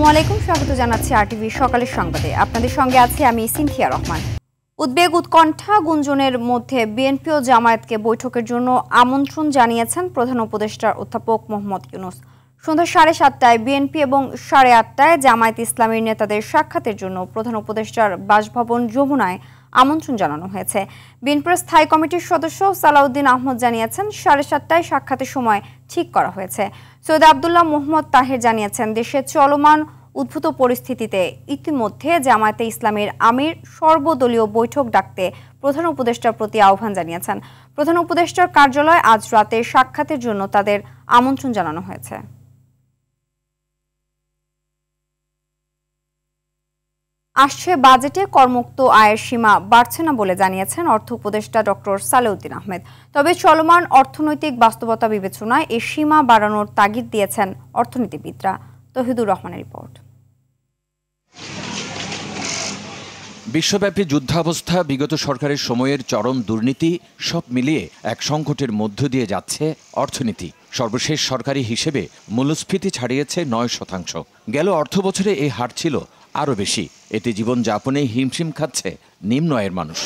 আসসালামু আলাইকুম, স্বাগত জানাচ্ছি আরটিভি সকালের সংবাদে। আপনাদের সঙ্গে আছি আমি সিনথিয়া রহমান। উদ্বেগ উৎকণ্ঠা গুঞ্জনের মধ্যে বিএনপি ও জামায়াতকে বৈঠকের জন্য আমন্ত্রণ জানিয়েছেন প্রধান উপদেষ্টা অধ্যাপক মোহাম্মদ ইউনূস। সন্ধ্যা 7:30টায় বিএনপি এবং 8:30টায় জামায়াত ইসলামীর নেতাদের সাক্ষাতের জন্য প্রধান উপদেষ্টার বাসভবন যমুনায় আমন্ত্রণ জানানো হয়েছে। বিএনপির স্থায়ী কমিটির সদস্য সালাউদ্দিন আহমদ জানিয়েছেন 7:30টায় সাক্ষাতের সময় ঠিক করা হয়েছে। সৈয়দ আব্দুল্লাহ মোহাম্মদ তাহের জানিয়েছেন দেশে চলমান উদ্ভূত পরিস্থিতিতে ইতিমধ্যে জামায়াতে ইসলামীর আমির সর্বদলীয় বৈঠক ডাকতে প্রধান উপদেষ্টার প্রতি আহ্বান জানিয়েছেন। প্রধান উপদেষ্টার কার্যালয় আজ রাতে সাক্ষাতের জন্য তাদের আমন্ত্রণ জানানো হয়েছে। আসছে বাজেটে করমুক্ত আয়ের সীমা বাড়ছে না বলে জানিয়েছেন অর্থ উপদেষ্টা ডক্টর সালেউদ্দিন আহমেদ। তবে চলমান অর্থনৈতিক বাস্তবতা বিবেচনায় এই সীমা বাড়ানোর তাগিদ দিয়েছেন অর্থনীতিবিদরা। তহিদুর রহমানের রিপোর্ট। বিশ্বব্যাপী যুদ্ধাবস্থা, বিগত সরকারের সময়ের চরম দুর্নীতি সব মিলিয়ে এক সংকটের মধ্য দিয়ে যাচ্ছে অর্থনীতি। সর্বশেষ সরকারি হিসেবে মূল্যস্ফীতি ছাড়িয়েছে 9%। গেল অর্থবছরে এই হার ছিল আরও বেশি। এতে জীবনযাপনে হিমশিম খাচ্ছে নিম্ন আয়ের মানুষ।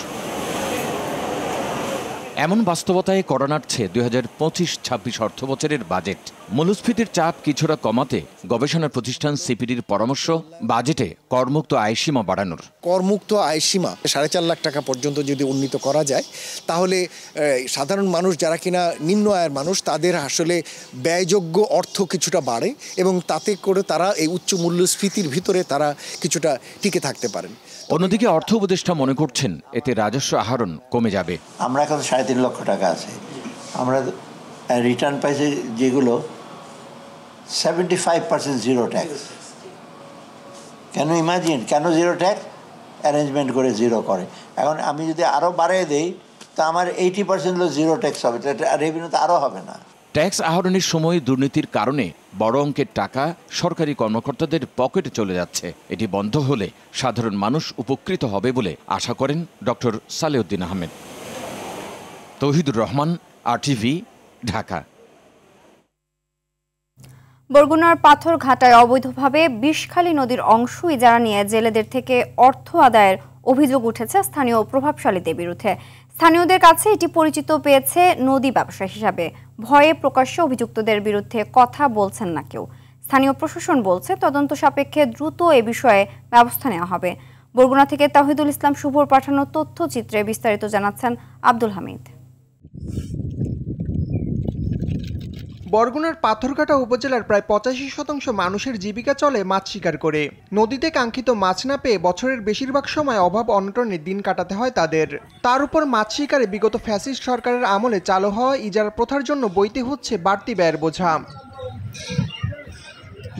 এমন বাস্তবতায় কড়া নাড়ছে 2025-26 অর্থবছরের বাজেট। মূল্যস্ফীতির চাপ কিছুটা কমাতে গবেষণা প্রতিষ্ঠান সিপিডির পরামর্শ বাজেটে করমুক্ত আয়সীমা বাড়ানোর। করমুক্ত আয়সীমা 4.5 লাখ টাকা পর্যন্ত যদি উন্নীত করা যায়, তাহলে সাধারণ মানুষ যারা কিনা নিম্ন আয়ের মানুষ, তাদের আসলে ব্যয়যোগ্য অর্থ কিছুটা বাড়ে এবং তাতে করে তারা এই উচ্চ মূল্যস্ফীতির ভিতরে তারা কিছুটা টিকে থাকতে পারেন। অন্যদিকে অর্থ উপদেষ্টা মনে করছেন এতে রাজস্ব আহরণ কমে যাবে। আমরা এখন 3.5 লক্ষ টাকা আছে, আমরা রিটার্ন পাইছি যেগুলো 75% জিরো ট্যাক্স। কেন ইমাজিন, কেন জিরো ট্যাক্স অ্যারেঞ্জমেন্ট করে জিরো করে। এখন আমি যদি আরও বাড়িয়ে দেই তো আমার 80% জিরো ট্যাক্স হবে, রেভিনিউ তো আরও হবে না। ট্যাক্স আহরণের সময় দুর্নীতির কারণে বড় অঙ্কের টাকা সরকারি কর্মকর্তাদের পকেটে চলে যাচ্ছে। এটি বন্ধ হলে সাধারণ মানুষ উপকৃত হবে বলে আশা করেন ডক্টর সালেউদ্দিন আহমেদ। তৌহিদুর রহমান, আরটিভি, ঢাকা। বরগুনার পাথরঘাটায় অবৈধভাবে বিষখালী নদীর অংশ ইজারা নিয়ে জেলেদের থেকে অর্থ আদায়ের অভিযোগ উঠেছে স্থানীয় প্রভাবশালীদের বিরুদ্ধে। স্থানীয়দের কাছে এটি পরিচিত পেয়েছে নদী ব্যবসা হিসাবে। ভয়ে প্রকাশ্যে অভিযুক্তদের বিরুদ্ধে কথা বলছেন না কেউ। স্থানীয় প্রশাসন বলছে তদন্ত সাপেক্ষে দ্রুত এ বিষয়ে ব্যবস্থা নেওয়া হবে। বরগুনা থেকে তাহিদুল ইসলাম শুভর পাঠানো তথ্যচিত্রে বিস্তারিত জানাচ্ছেন আব্দুল হামিদ। বরগুনার পাথরঘাটা উপজেলার প্রায় 85% মানুষের জীবিকা চলে মাছ শিকার করে। নদীতে কাঙ্ক্ষিত মাছ না পেয়ে বছরের বেশিরভাগ সময় অভাব অনটনে দিন কাটাতে হয় তাদের। তার উপর মাছ শিকারে বিগত ফ্যাসিস্ট সরকারের আমলে চালু হওয়া ইজারা প্রথার জন্য বইতে হচ্ছে বাড়তি ব্যয়ের বোঝা।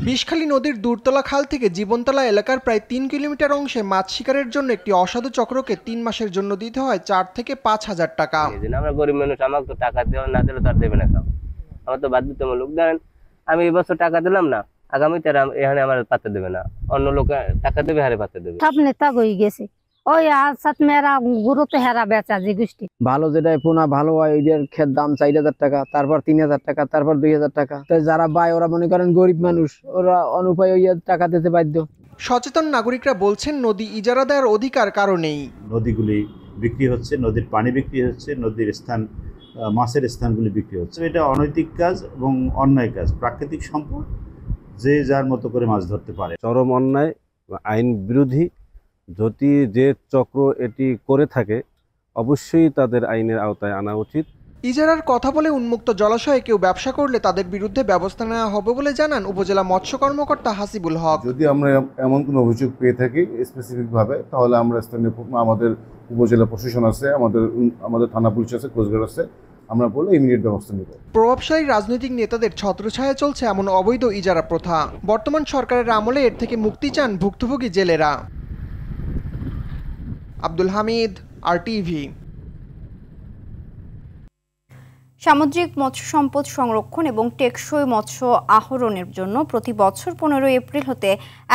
বিষখালী নদীর দূরতলা খাল থেকে জীবনতলা এলাকার প্রায় 3 কিলোমিটার অংশে মাছ শিকারের জন্য একটি অসাধু চক্রকে 3 মাসের জন্য দিতে হয় 4 থেকে 5 হাজার টাকা। আমরা গরিব মানুষ, আমাকে তো টাকা দেওয়া না দিলে তার দেবে না। আমার তো বাধ্যতামূলক। ধরেন আমি এবছর টাকা দিলাম না, আগামীতে এখানে আমার পাতে দেবে না, অন্য লোক টাকা দেবে, হারে পাতে দেবে। সব নেতা হয়ে গেছে, ওই আসাত মেয়েরা গুরুতে হেরা বেচা যে গোষ্ঠী ভালো, যেটাই পোনা ভালো হয় ওইটার ক্ষেত দাম 4,000 টাকা, তারপর 3,000 টাকা, তারপর 2,000 টাকা। তাই যারা বায় ওরা মনে করেন গরিব মানুষ, ওরা অনুপায় ওই টাকা দিতে বাধ্য। সচেতন নাগরিকরা বলছেন নদী ইজারা দেওয়ার অধিকার কারণেই নদীগুলি বিক্রি হচ্ছে, নদীর পানি বিক্রি হচ্ছে, নদীর স্থান, মাছের স্থানগুলি বিক্রি হচ্ছে। এটা অনৈতিক কাজ এবং অন্যায় কাজ। প্রাকৃতিক সম্পদ যে যার মতো করে মাছ ধরতে পারে। চরম অন্যায়, আইন বিরোধী। যদি যে চক্র এটি করে থাকে অবশ্যই তাদের আইনের আওতায় আনা উচিত। ইজারার কথা বলে উন্মুক্ত জলাশয়ে কেউ ব্যবসা করলে তাদের বিরুদ্ধে ব্যবস্থা নেওয়া হবে বলে জানান উপজেলা মৎস্য কর্মকর্তা হাসিবুল হক। যদি আমরা এমন কোনো অভিযোগ পেয়ে থাকি স্পেসিফিকভাবে, তাহলে আমরা স্থানীয় আমাদের উপজেলা প্রশাসন আছে, আমাদের থানা পুলিশ আছে, কোস্টগার্ড আছে, আমরা বলে ইমিডিয়েট ব্যবস্থা নেব। প্রভাবশালী রাজনৈতিক নেতাদের ছত্রছায়ায় চলছে এমন অবৈধ ইজারা প্রথা। বর্তমান সরকারের আমলে এর থেকে মুক্তি চান ভুক্তভোগী জেলেরা। আব্দুল হামিদ, আরটিভি। সামুদ্রিক মৎস্য সম্পদ সংরক্ষণ এবং টেকসই মৎস্য আহরণের জন্য প্রতি বছর 15 এপ্রিল হতে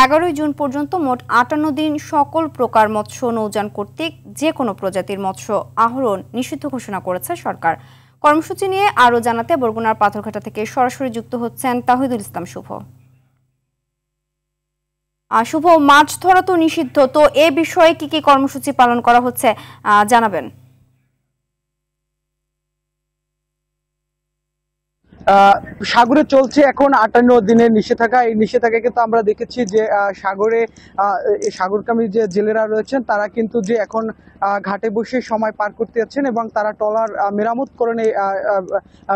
11 জুন পর্যন্ত মোট 58 দিন সকল প্রকার মৎস্য নৌযান কর্তৃক যে কোনো প্রজাতির মৎস্য আহরণ নিষিদ্ধ ঘোষণা করেছে সরকার। কর্মসূচি নিয়ে আরও জানাতে বরগুনার পাথরঘাটা থেকে সরাসরি যুক্ত হচ্ছেন তাহিদুল ইসলাম শুভ। শুভ, মাছ ধরা তো নিষিদ্ধ, তো এ বিষয়ে কি কি কর্মসূচি পালন করা হচ্ছে জানাবেন। সাগরে চলছে এখন 58 দিনের নিষেধাজ্ঞা। এই নিষেধাজ্ঞা কিন্তু আমরা দেখেছি যে সাগরে সাগরকামী যে জেলেরা রয়েছেন তারা কিন্তু যে এখন ঘাটে বসে সময় পার করতে যাচ্ছেন এবং তারা ট্রলার মেরামতকরণে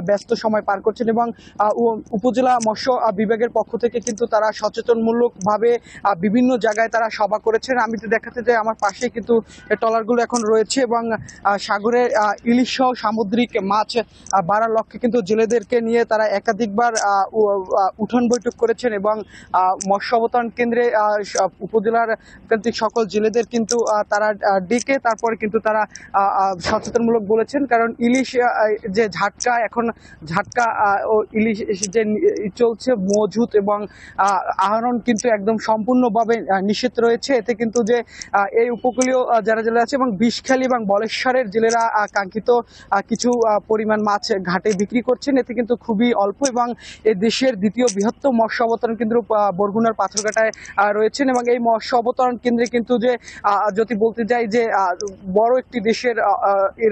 ব্যস্ত সময় পার করছেন এবং উপজেলা মৎস্য বিভাগের পক্ষ থেকে কিন্তু তারা সচেতনমূলকভাবে বিভিন্ন জায়গায় তারা সভা করেছেন। আমি তো দেখাতে যাই আমার পাশে কিন্তু ট্রলারগুলো এখন রয়েছে এবং সাগরে ইলিশ সহ সামুদ্রিক মাছ বাড়ার লক্ষ্যে কিন্তু জেলেদেরকে নিয়ে তারা একাধিকবার উঠোন বৈঠক করেছেন এবং মৎস্য অবতরণ কেন্দ্রে উপজেলার কেন্দ্রিক সকল জেলেদের কিন্তু তারা ডেকে তারপরে কিন্তু তারা সচেতনমূলক বলেছেন। কারণ ইলিশ যে ঝাটকা এখন ঝাটকা ও ইলিশ যে চলছে মজুত এবং আহরণ কিন্তু একদম সম্পূর্ণভাবে নিষেধ রয়েছে। এতে কিন্তু যে এই উপকূলীয় যারা জেলে আছে এবং বিষখালী এবং বলেশ্বরের জেলেরা কাঙ্ক্ষিত কিছু পরিমাণ মাছ ঘাটে বিক্রি করছেন, এতে কিন্তু খুবই অল্প এবং এই দেশের দ্বিতীয় বৃহত্তম মৎস্য অবতরণ কেন্দ্র বরগুনার পাথরঘাটায় রয়েছেন এবং এই মৎস্য অবতরণ কেন্দ্রে কিন্তু যে যদি বলতে যাই যে বড় একটি দেশের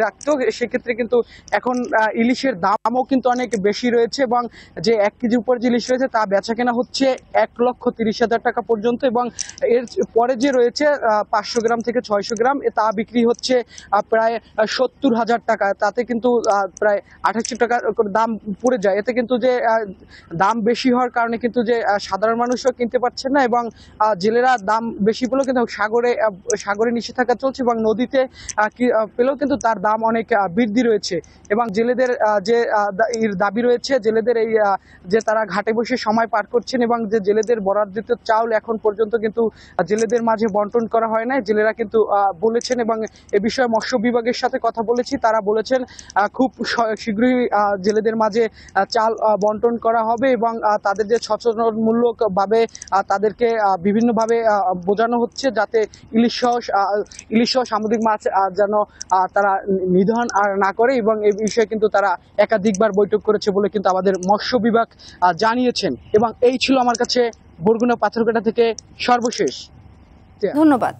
রাখতো, সেক্ষেত্রে কিন্তু এখন ইলিশের দামও কিন্তু অনেক বেশি রয়েছে এবং যে 1 কেজি উপর যে ইলিশ রয়েছে তা বেচা কেনা হচ্ছে 1,30,000 টাকা পর্যন্ত এবং এর পরে যে রয়েছে 500 গ্রাম থেকে 600 গ্রাম তা বিক্রি হচ্ছে প্রায় 70,000 টাকা। তাতে কিন্তু প্রায় 28 টাকা দাম পড়ে যায়। এতে কিন্তু যে দাম বেশি হওয়ার কারণে কিন্তু যে সাধারণ মানুষও কিনতে পারছেন না এবং জেলেরা দাম বেশি পেলেও কিন্তু সাগরে নিষেধাজ্ঞা চলছে এবং নদীতে পেলেও কিন্তু তার দাম অনেক বৃদ্ধি রয়েছে এবং জেলেদের যে দাবি রয়েছে, জেলেদের এই যে তারা ঘাটে বসে সময় পার করছেন এবং যে জেলেদের বরাদ্দিত চাউল এখন পর্যন্ত কিন্তু জেলেদের মাঝে বন্টন করা হয় না। জেলেরা কিন্তু বলেছেন এবং এ বিষয়ে মৎস্য বিভাগের সাথে কথা বলেছি, তারা বলেছেন খুব শীঘ্রই জেলেদের মাঝে চাল বন্টন করা হবে এবং তাদের যে সচেতনমূলক ভাবে তাদেরকে বিভিন্নভাবে বোঝানো হচ্ছে যাতে ইলিশ সহ সামুদ্রিক মাছ যেন তারা নিধন আর না করে এবং এই বিষয়ে কিন্তু তারা একাধিকবার বৈঠক করেছে বলে কিন্তু আমাদের মৎস্য বিভাগ জানিয়েছেন। এবং এই ছিল আমার কাছে বরগুনা পাথরঘাটা থেকে সর্বশেষ। ধন্যবাদ।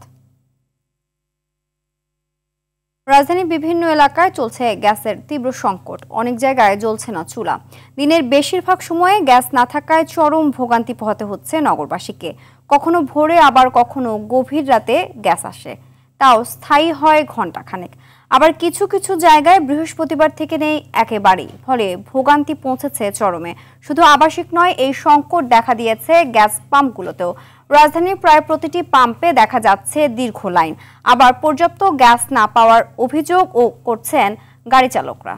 রাজধানীর বিভিন্ন এলাকায় চলছে গ্যাসের তীব্র সংকট, অনেক জায়গায় জ্বলছে না চুলা। দিনের বেশিরভাগ সময়ে গ্যাস না থাকায় চরম ভোগান্তি পোহাতে হচ্ছে নগরবাসীকে। কখনো ভোরে আবার কখনো গভীর রাতে গ্যাস আসে, তাও স্থায়ী হয় ঘণ্টাখানেক। আবার কিছু কিছু জায়গায় বৃহস্পতিবার থেকে নেই একেবারেই, ফলে ভোগান্তি পৌঁছেছে চরমে। শুধু আবাসিক নয়, এই সংকট দেখা দিয়েছে গ্যাস পাম্পগুলোতেও। রাজধানীর প্রায় প্রতিটি পাম্পে দেখা যাচ্ছে দীর্ঘ লাইন। আবার পর্যাপ্ত গ্যাস না পাওয়ার অভিযোগও করছেন গাড়ি চালকরা।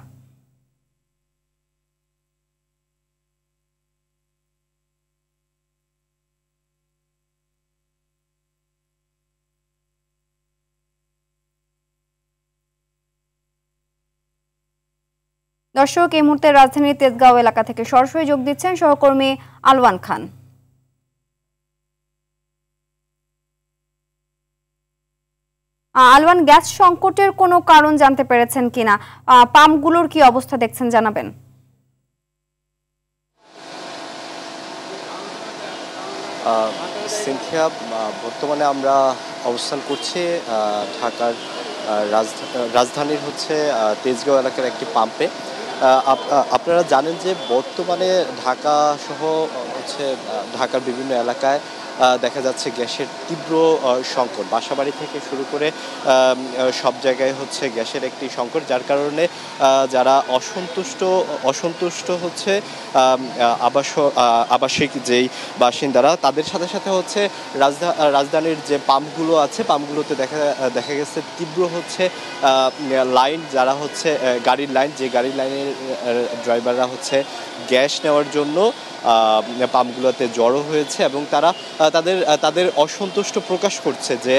দর্শক, এই মুহূর্তে রাজধানীর তেজগাঁও এলাকা থেকে সরাসরি যোগ দিচ্ছেন সহকর্মী আলওয়ান খান। আলওয়ান, গ্যাস সংকটের কোনো কারণ জানতে পেরেছেন কিনা? পাম্পগুলোর কি অবস্থা দেখছেন জানাবেন। সিনথিয়া, বর্তমানে আমরা অবস্থান করছি ঢাকার রাজধানীর তেজগাঁও এলাকার একটি পাম্পে। আপনারা জানেন যে বর্তমানে ঢাকা সহ ঢাকার বিভিন্ন এলাকায় দেখা যাচ্ছে গ্যাসের তীব্র সংকট। বাসাবাড়ি থেকে শুরু করে সব জায়গায় গ্যাসের একটি সংকট, যার কারণে যারা অসন্তুষ্ট আবাসিক যেই বাসিন্দারা, তাদের সাথে সাথে রাজধানীর যে পাম্পগুলো আছে, পাম্পগুলোতে দেখা গেছে তীব্র লাইন, যারা গাড়ির লাইন, যে গাড়ির লাইনের ড্রাইভাররা গ্যাস নেওয়ার জন্য পাম্পগুলোতে জড়ো হয়েছে এবং তারা তাদের অসন্তুষ্ট প্রকাশ করছে যে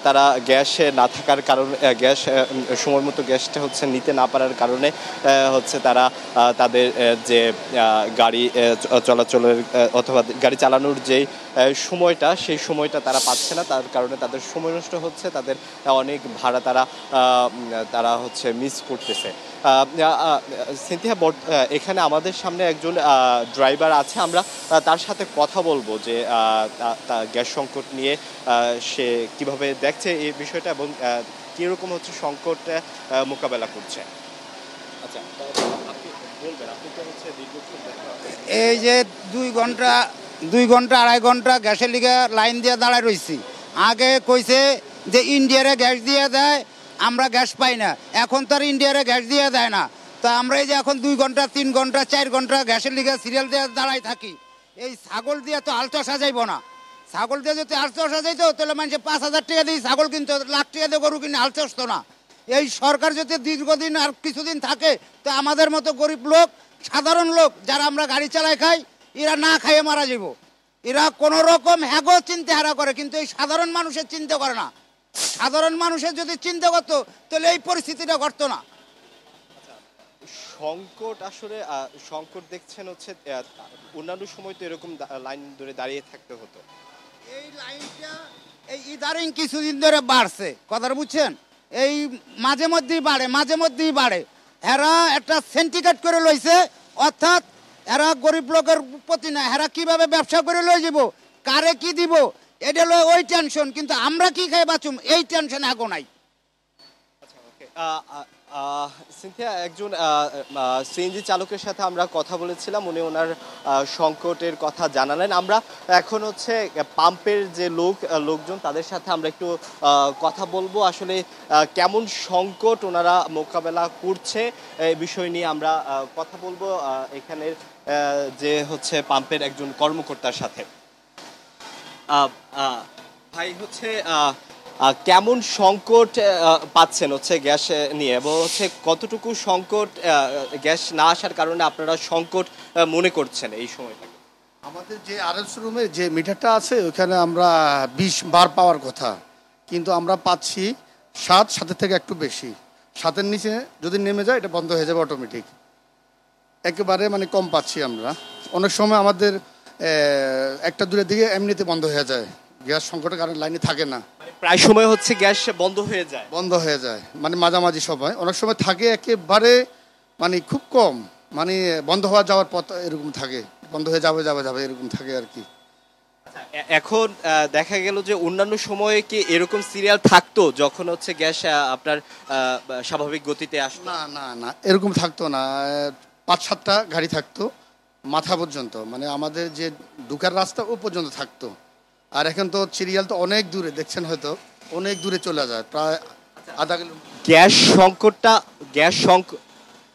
তারা গ্যাস না থাকার কারণে, গ্যাস সময় মতো গ্যাসটা নিতে না পারার কারণে তারা তাদের যে গাড়ি চলাচলের অথবা গাড়ি চালানোর যেই সময়টা, সেই সময়টা তারা পাচ্ছে না। তার কারণে তাদের সময় নষ্ট হচ্ছে, তাদের অনেক ভাড়া তারা মিস করতেছে। সিনথিয়া, এখানে আমাদের সামনে একজন ড্রাইভার আছে, আমরা তার সাথে কথা বলবো যে গ্যাস সংকট নিয়ে সে কিভাবে দেখছে এই বিষয়টা এবং কিরকম হচ্ছে সংকট মোকাবেলা করছে। আচ্ছা, আপনি বলবেন, আপনি তো হচ্ছে দীর্ঘক্ষণ এই যে 2 ঘন্টা 2.5 ঘন্টা গ্যাসের লিগে লাইন দিয়ে দাঁড়ায় রয়েছি। আগে কইছে যে ইন্ডিয়ারে গ্যাস দিয়ে দেয়, আমরা গ্যাস পাই না। এখন তো আর ইন্ডিয়ারে গ্যাস দিয়ে দেয় না। তা আমরা এই যে এখন 2 ঘন্টা 3 ঘন্টা 4 ঘন্টা গ্যাসের লিগে সিরিয়াল দিয়ে দাঁড়াই থাকি। এই ছাগল দিয়ে তো আলতো সাজাইব না। ছাগল দিয়ে যদি আলতো সাজাইতো তাহলে মানুষে 5,000 টাকা দিয়ে ছাগল কিনতো, লাখ টাকা দিয়ে গরু কিনে আলতো আসতো না। এই সরকার যদি দীর্ঘদিন আর কিছুদিন থাকে তো আমাদের মতো গরিব লোক, সাধারণ লোক যারা আমরা গাড়ি চালাই খাই, এরা না খাইয়ে মারা যাব। এরা কোনো রকম হ্যাগো চিন্তা হারা করে, কিন্তু এই সাধারণ মানুষের চিন্তা করে না। সাধারণ মানুষের যদি চিন্তা করতো তাহলে এই পরিস্থিতিটা ঘটতো না। সংকট আসলে সংকট দেখছেন হচ্ছে অন্যান্য সময় তো এরকম লাইন ধরে দাঁড়িয়ে থাকতে হতো। এই লাইনটা এই ইদারিং কিছুদিন ধরে বাড়ছে, কথাটা বুঝছেন? এই মাঝে মধ্যেই বাড়ে। এরা একটা সিন্ডিকেট করে লইছে, অর্থাৎ এরা গরিব লোকের প্রতি না, এরা কিভাবে ব্যবসা করে লই যাব, কারে কি দিব, এটা হলো ওই টেনশন। কিন্তু আমরা কি খাই বাঁচুম এই টেনশন এখন নাই। সিনথিয়া, একজন সিএনজি চালকের সাথে আমরা কথা বলেছিলাম, উনি ওনার সংকটের কথা জানালেন। আমরা এখন হচ্ছে পাম্পের যে লোকজন তাদের সাথে আমরা একটু কথা বলবো, আসলে কেমন সংকট ওনারা মোকাবেলা করছে এই বিষয় নিয়ে আমরা কথা বলবো এখানের যে হচ্ছে পাম্পের একজন কর্মকর্তার সাথে। ভাই হচ্ছে কেমন সংকট পাচ্ছেন হচ্ছে গ্যাস নিয়ে, এবং হচ্ছে কতটুকু সংকট গ্যাস না আসার কারণে আপনারা সংকট মনে করছেন এই সময়টাকে? আমাদের যে আরএস রুমে যে মিটারটা আছে ওখানে আমরা 20 বার পাওয়ার কথা, কিন্তু আমরা পাচ্ছি 7 থেকে একটু বেশি। 7-এর নিচে যদি নেমে যায় এটা বন্ধ হয়ে যাবে অটোমেটিক। একেবারে মানে কম পাচ্ছি আমরা। অনেক সময় আমাদের একটা দূরের দিকে এমনিতে বন্ধ হয়ে যায়, গ্যাস সংকটের কারণে লাইনে থাকে না। প্রায় সময় হচ্ছে গ্যাস বন্ধ হয়ে যায় মানে মাঝামাঝি সময়। অনেক সময় থাকে একেবারে মানে খুব কম, মানে বন্ধ হওয়া যাওয়ার পথ এরকম থাকে, বন্ধ হয়ে যাবে এরকম থাকে আর কি। এখন দেখা গেল যে অন্যান্য সময়ে কি এরকম সিরিয়াল থাকতো যখন হচ্ছে গ্যাস আপনার স্বাভাবিক গতিতে আসতো? না এরকম থাকতো না। 5-7টা গাড়ি থাকতো মাথা পর্যন্ত, মানে আমাদের যে ঢুকার রাস্তা ও পর্যন্ত থাকতো। আর এখন তো সিরিয়াল তো অনেক দূরে, দেখছেন হয়তো অনেক দূরে চলে যায়, প্রায় আধা কিলোমিটার।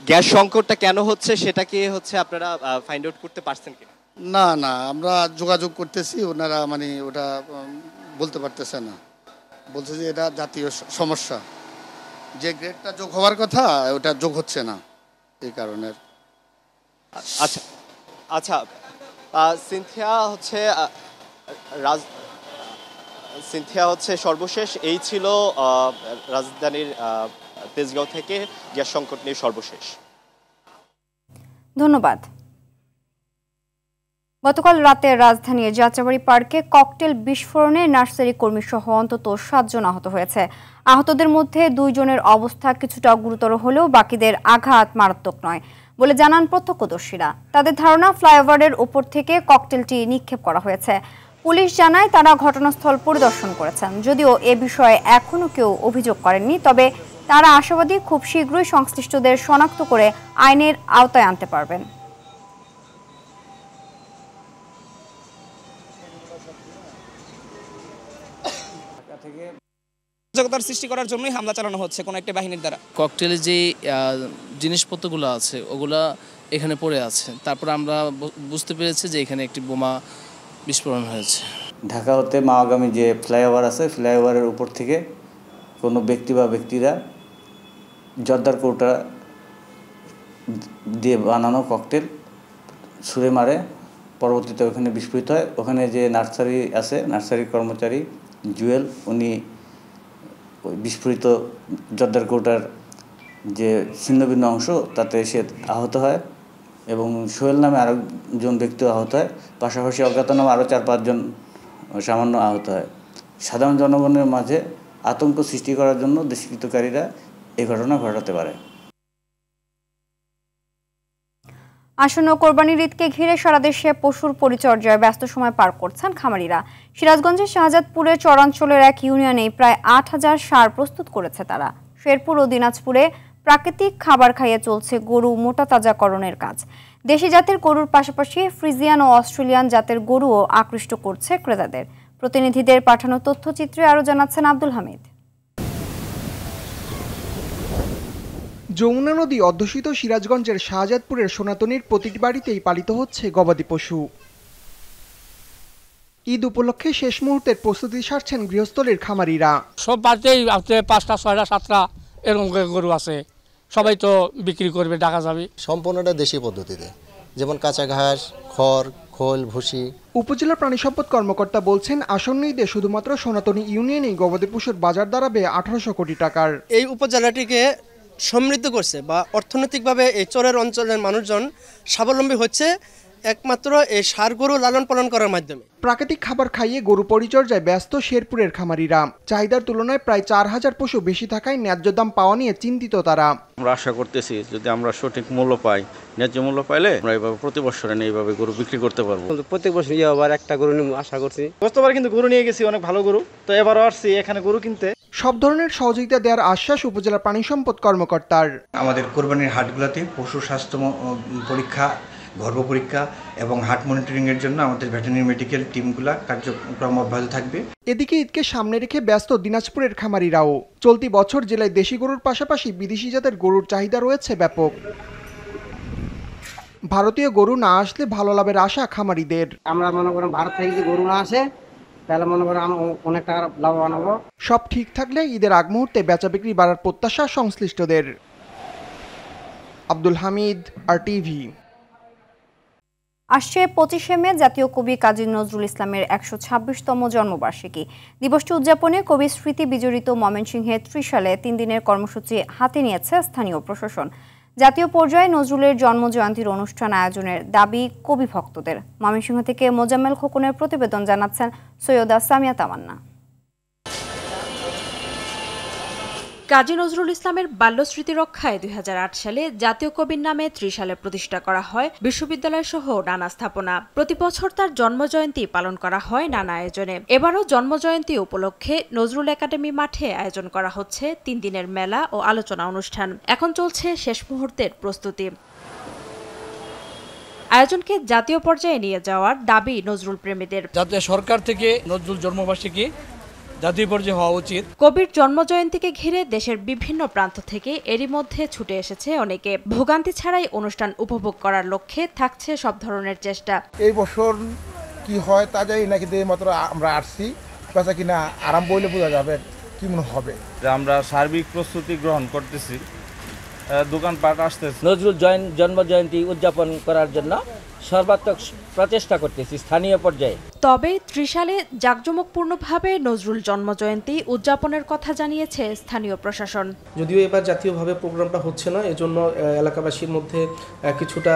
গ্যাস সংকটটা কেন হচ্ছে সেটা কি হচ্ছে আপনারা ফাইন্ড আউট করতে পারছেন কি? না আমরা যোগাযোগ করতেছি, ওনারা মানে ওটা বলতে পারতেছে না, বলছে যে এটা জাতীয় সমস্যা, যে গ্রেডটা যোগ হওয়ার কথা ওটা যোগ হচ্ছে না এই কারণে। আচ্ছা সিনথিয়া হচ্ছে সর্বশেষ এই ছিল রাজধানীর তেজগাঁও থেকে গ্যাস সংকট নিয়ে সর্বশেষ। ধন্যবাদ। গতকাল রাতে রাজধানীর যাত্রাবাড়ি পার্কে ককটেল বিস্ফোরণে নার্সারি কর্মী সহ অন্তত 7 জন আহত হয়েছে। আহতদের মধ্যে 2 জনের অবস্থা কিছুটা গুরুতর হলেও বাকিদের আঘাত মারাত্মক নয় বলে জানান প্রত্যক্ষদর্শীরা। তাদের ধারণা ফ্লাইওভারের উপর থেকে ককটেলটি নিক্ষেপ করা হয়েছে। পুলিশ জানায় তারা ঘটনাস্থল পরিদর্শন করেছেন। যদিও এ বিষয়ে এখনো কেউ অভিযোগ করেননি, তবে তারা আশাবাদী খুব শীঘ্রই সংশ্লিষ্টদের শনাক্ত করে আইনের আওতায় আনতে পারবেন। সজাগতার সৃষ্টি করার জন্যই হামলা চালানো হচ্ছে কোনো একটা বাহিনীর দ্বারা। ককটেলের যে জিনিসপত্রগুলো আছে ওগুলা এখানে পড়ে আছে, তারপর আমরা বুঝতে পেরেছি যে এখানে একটি বোমা বিস্ফোরণ হয়েছে। ঢাকা হতে মাওগামী যে ফ্লাইওভার আছে, ফ্লাইওভারের উপর থেকে কোনো ব্যক্তি বা ব্যক্তিরা জর্দার কৌটা দিয়ে বানানো ককটেল ছুঁড়ে মারে, পরবর্তীতে ওখানে বিস্ফোরিত হয়। ওখানে যে নার্সারি আছে, নার্সারির কর্মচারী জুয়েল, উনি বিস্ফোরিত জর্দার কৌটার যে ছিন্ন ভিন্ন অংশ তাতে সে আহত হয়, এবং সোহেল নামে আরেকজন ব্যক্তিও আহত হয়। পাশাপাশি অজ্ঞাতনামা আরও 4-5 জন সামান্য আহত হয়। সাধারণ জনগণের মাঝে আতঙ্ক সৃষ্টি করার জন্য দুষ্কৃতকারীরা এই ঘটনা ঘটাতে পারে। আসন্ন কোরবানির ঈদকে ঘিরে সারা দেশে পশুর পরিচর্যায় ব্যস্ত সময় পার করছেন খামারিরা। সিরাজগঞ্জের শাহজাদপুরের চরাঞ্চলের এক ইউনিয়নে প্রায় ৮,০০০ ষাঁড় প্রস্তুত করেছে তারা। শেরপুর ও দিনাজপুরে প্রাকৃতিক খাবার খাইয়ে চলছে গরু মোটা তাজাকরণের কাজ। দেশি জাতের গরুর পাশাপাশি ফ্রিজিয়ান ও অস্ট্রেলিয়ান জাতের গরুও আকৃষ্ট করছে ক্রেতাদের। প্রতিনিধিদের পাঠানো তথ্যচিত্রে আরও জানাচ্ছেন আব্দুল হামিদ। যমুনা নদী অধ্যুষিত সিরাজগঞ্জের শাহজাদপুরের সনাতনীর প্রতিটি বাড়িতেই পালিত হচ্ছে গবাদি পশু। ঈদ উপলক্ষে শেষ মুহূর্তের প্রস্তুতি সারছেন গৃহস্থলীর খামারিরা। সব বাড়িতেই 5টা 6টা 7টা এরকম গরু আছে, সবাই তো বিক্রি করবে, ডাকা যাবে। সম্পূর্ণটা দেশি পদ্ধতিতে, যেমন কাঁচা ঘাস, খড়, খোল, ভুসি। উপজেলা প্রাণী সম্পদ কর্মকর্তা বলছেন, আসন্ন ঈদে শুধুমাত্র সনাতনী ইউনিয়নেই গবাদি পশুর বাজার দাঁড়াবে 1800 কোটি টাকার। এই উপজেলাটিকে সমৃদ্ধ করছে বা অর্থনৈতিকভাবে এই চরের অঞ্চলের মানুষজন স্বাবলম্বী হচ্ছে একমাত্র এই ষাঁড় গরু লালন পালন করার মাধ্যমে। প্রাকৃতিক খাবার খাইয়ে গরু পরিচর্যায় ব্যস্ত শেরপুরের খামারিরা। চাহিদার তুলনায় প্রায় 4000 পশু বেশি থাকায় ন্যায্য দাম পাওয়া নিয়ে চিন্তিত তারা। আমরা আশা করতেছি যদি আমরা সঠিক মূল্য পাই, ন্যায্য মূল্য পাইলে আমরা এইভাবে প্রতি বছরে এইভাবে গরু বিক্রি করতে পারবো। প্রত্যেক বছর আবার একটা গরু আশা করছি। গতবার কিন্তু গরু নিয়ে গেছি, অনেক ভালো গরু, তো এবারও আসছি এখানে গরু কিনতে। সব ধরনের সহযোগিতা দেওয়ার আশ্বাস উপজেলা প্রাণী সম্পদ কর্মকর্তার। আমাদের কোরবানির হাটগুলোতে পশু স্বাস্থ্য পরীক্ষা, গর্ভ পরীক্ষা এবং হার্ট মনিটরিংয়ের জন্য আমাদের ভেটেরিনারি মেডিকেল টিমগুলো কার্যক্রম অব্যাহত থাকবে। এদিকে ঈদকে সামনে রেখে ব্যস্ত দিনাজপুরের খামারিরাও। চলতি বছর জেলায় দেশি গরুর পাশাপাশি বিদেশি জাতের গরুর চাহিদা রয়েছে ব্যাপক। ভারতীয় গরু না আসলে ভালো লাভের আশা খামারিদের। আমরা মনে করেন ভারত থেকে যদি গরু না আসে তাহলে মনে করেন আমরা অনেক টাকা লাভবান হব। সব ঠিক থাকলে ঈদের আগ মুহূর্তে বেচা বিক্রি বাড়ার প্রত্যাশা সংশ্লিষ্টদের। আব্দুল হামিদ, RTV। আসছে 25শে মে জাতীয় কবি কাজী নজরুল ইসলামের 126তম জন্মবার্ষিকী। দিবসটি উদযাপনে কবি স্মৃতি বিজড়িত ময়মনসিংহে ত্রিশালে 3 দিনের কর্মসূচি হাতে নিয়েছে স্থানীয় প্রশাসন। জাতীয় পর্যায়ে নজরুলের জন্মজয়ন্তীর অনুষ্ঠান আয়োজনের দাবি কবি ভক্তদের। ময়মনসিংহ থেকে মোজাম্মেল খোকনের প্রতিবেদন, জানাচ্ছেন সৈয়দা সামিয়া তামান্না। কাজী নজরুল ইসলামের বাল্যস্মৃতি রক্ষায় 2008 সালে জাতীয় কবির নামে ত্রিশালে প্রতিষ্ঠা করা হয় বিশ্ববিদ্যালয় সহ নানা স্থাপনা। প্রতি বছর তার জন্মজয়ন্তী পালন করা হয় নানা আয়োজনে। এবারও জন্মজয়ন্তী উপলক্ষে নজরুল একাডেমি মাঠে আয়োজন করা হচ্ছে 3 দিনের মেলা ও আলোচনা অনুষ্ঠান। এখন চলছে শেষ মুহূর্তের প্রস্তুতি। আয়োজনকে জাতীয় পর্যায়ে নিয়ে যাওয়ার দাবি নজরুল প্রেমীদের। জাতীয় সরকার থেকে নজরুল জন্মবার্ষিকী জাতীয় পর্যায়ে হওয়া উচিত। কবির জন্মজয়ন্তীকে ঘিরে দেশের বিভিন্ন প্রান্ত থেকে এরই মধ্যে ছুটে এসেছে অনেকে। ভোগান্তি ছাড়াই অনুষ্ঠান উপভোগ করার লক্ষ্যে থাকছে সব ধরনের চেষ্টা। এই বছর কি হয় তা জানি না, কিন্তু মাত্র আমরা আসছি, বেচা কিনা আরাম বইলে বোঝা যাবে কি মনে হবে। আমরা সার্বিক প্রস্তুতি গ্রহণ করতেছি, দোকানপাট আসতেছে। নজরুল জন্মজয়ন্তী উদযাপন করার জন্য সর্বাত্মক প্রচেষ্টা করতেছি স্থানীয় পর্যায়ে। তবে ত্রিশালে জাঁকজমকপূর্ণভাবে নজরুল জন্মজয়ন্তী উদযাপনের কথা জানিয়েছে স্থানীয় প্রশাসন। যদিও এবার জাতীয়ভাবে প্রোগ্রামটা হচ্ছে না, এজন্য এলাকাবাসীর মধ্যে কিছুটা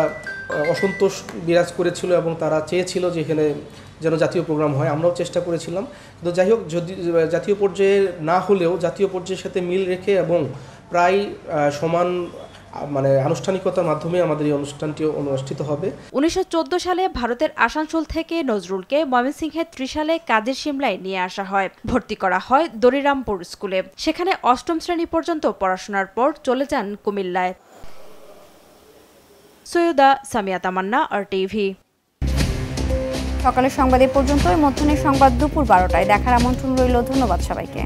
অসন্তোষ বিরাজ করেছিল এবং তারা চেয়েছিল যে এখানে যেন জাতীয় প্রোগ্রাম হয়। আমরাও চেষ্টা করেছিলাম, কিন্তু যাই হোক, যদি জাতীয় পর্যায়ে না হলেও জাতীয় পর্যায়ের সাথে মিল রেখে এবং প্রায় সমান আনুষ্ঠানিকতার মাধ্যমে আমাদের এই অনুষ্ঠানটি অনুষ্ঠিত হবে। 1914 সালে ভারতের আসানসোল থেকে নজরুলকে ময়মনসিংহের ত্রিশালে কাজের সিমলায় নিয়ে আসা হয়। ভর্তি করা হয় দরিরামপুর স্কুলে। সেখানে 8ম শ্রেণী পর্যন্ত পড়াশোনার পর চলে যান কুমিল্লায়। সৈয়দা সামিয়া তামান্না, RTV। সকালের সংবাদ এ পর্যন্তই। মধ্যাহ্নের সংবাদ দুপুর 12টায় দেখার আমন্ত্রণ রইল। ধন্যবাদ সবাইকে।